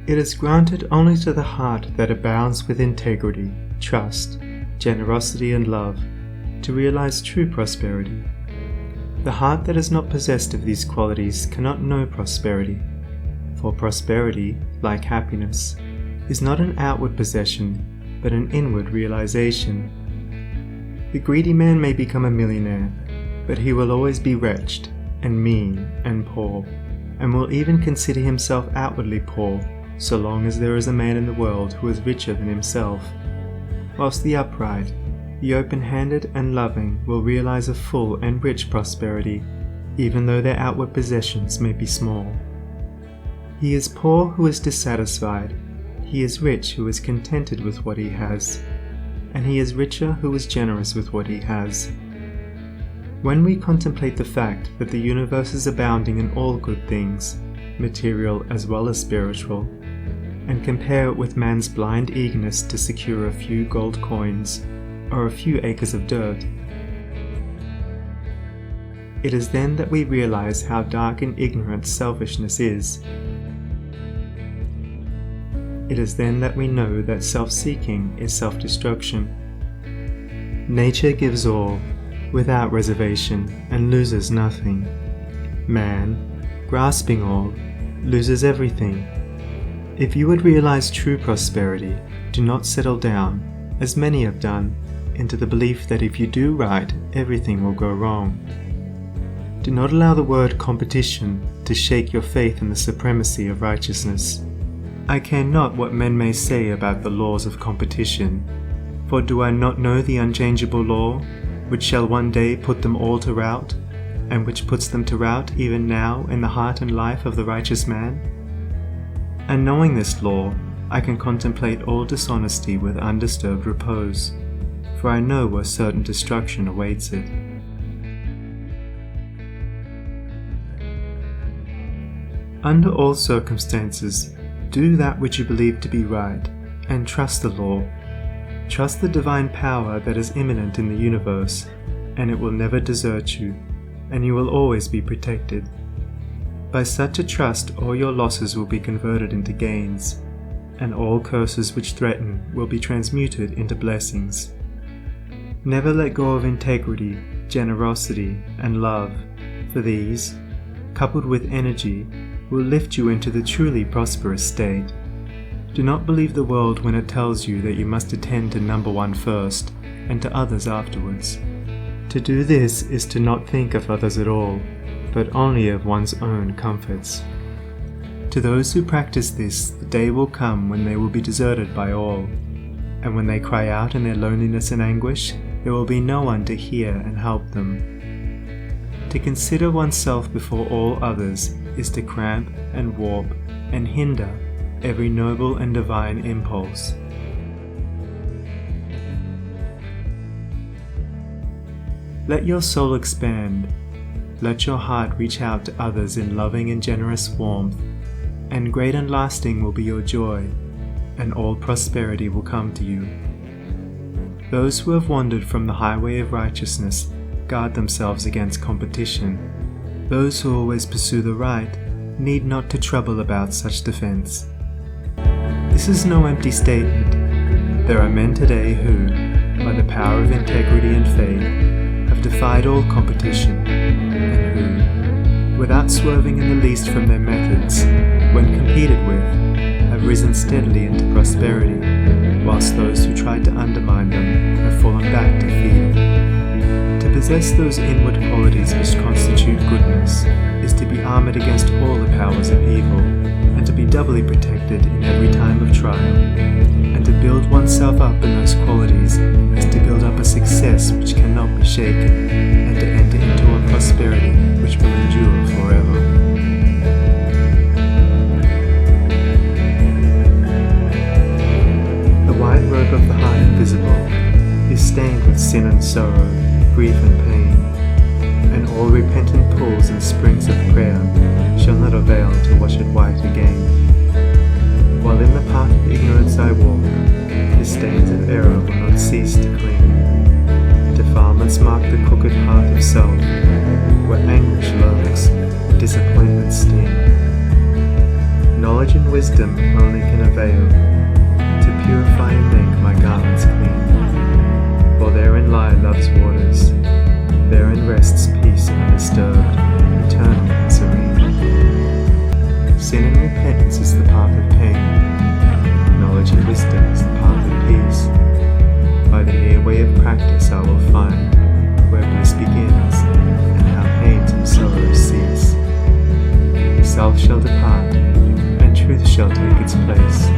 It is granted only to the heart that abounds with integrity, trust, generosity, and love to realize true prosperity. The heart that is not possessed of these qualities cannot know prosperity, for prosperity, like happiness, is not an outward possession, but an inward realization. The greedy man may become a millionaire, but he will always be wretched, and mean, and poor, and will even consider himself outwardly poor, so long as there is a man in the world who is richer than himself, whilst the upright, the open-handed and loving will realize a full and rich prosperity, even though their outward possessions may be small. He is poor who is dissatisfied, he is rich who is contented with what he has, and he is richer who is generous with what he has. When we contemplate the fact that the universe is abounding in all good things, material as well as spiritual, and compare it with man's blind eagerness to secure a few gold coins or a few acres of dirt, it is then that we realize how dark and ignorant selfishness is. It is then that we know that self-seeking is self-destruction. Nature gives all, without reservation, and loses nothing. Man, grasping all, loses everything. If you would realize true prosperity, do not settle down, as many have done, into the belief that if you do right, everything will go wrong. Do not allow the word competition to shake your faith in the supremacy of righteousness. I care not what men may say about the laws of competition, for do I not know the unchangeable law, which shall one day put them all to rout, and which puts them to rout even now in the heart and life of the righteous man? And knowing this law, I can contemplate all dishonesty with undisturbed repose, for I know where certain destruction awaits it. Under all circumstances, do that which you believe to be right, and trust the law. Trust the divine power that is immanent in the universe, and it will never desert you, and you will always be protected. By such a trust, all your losses will be converted into gains, and all curses which threaten will be transmuted into blessings. Never let go of integrity, generosity, and love, for these, coupled with energy, will lift you into the truly prosperous state. Do not believe the world when it tells you that you must attend to number one first, and to others afterwards. To do this is to not think of others at all, but only of one's own comforts. To those who practice this, the day will come when they will be deserted by all, and when they cry out in their loneliness and anguish, there will be no one to hear and help them. To consider oneself before all others is to cramp and warp and hinder every noble and divine impulse. Let your soul expand. Let your heart reach out to others in loving and generous warmth, and great and lasting will be your joy, and all prosperity will come to you. Those who have wandered from the highway of righteousness guard themselves against competition. Those who always pursue the right need not to trouble about such defense. This is no empty statement. There are men today who, by the power of integrity and faith, have defied all competition, and who, without swerving in the least from their methods, when competed with, have risen steadily into prosperity, whilst those who tried to undermine them have fallen back defeated. To possess those inward qualities which constitute goodness is to be armoured against all the powers of evil, and to be doubly protected in every time of trial, and to build oneself up in those qualities is to build up a success which cannot be shaken, and to enter into a prosperity which will endure forever. The white robe of the heart invisible is stained with sin and sorrow, grief and pain, and all repentant pools and springs of prayer shall not avail to wash it white again. While in the path of ignorance I walk, the stains of error will not cease to cling. Defilements mark the crooked path of self, where anguish lurks and disappointments sting. Knowledge and wisdom only veil, to purify and make my garments clean. For therein lie love's waters, therein rests peace undisturbed, eternal and serene. Sin and repentance is the path of pain, knowledge and wisdom is the path of peace. By the near way of practice I will find where bliss begins, and how pains and sorrows cease. Self shall depart, and truth shall take its place.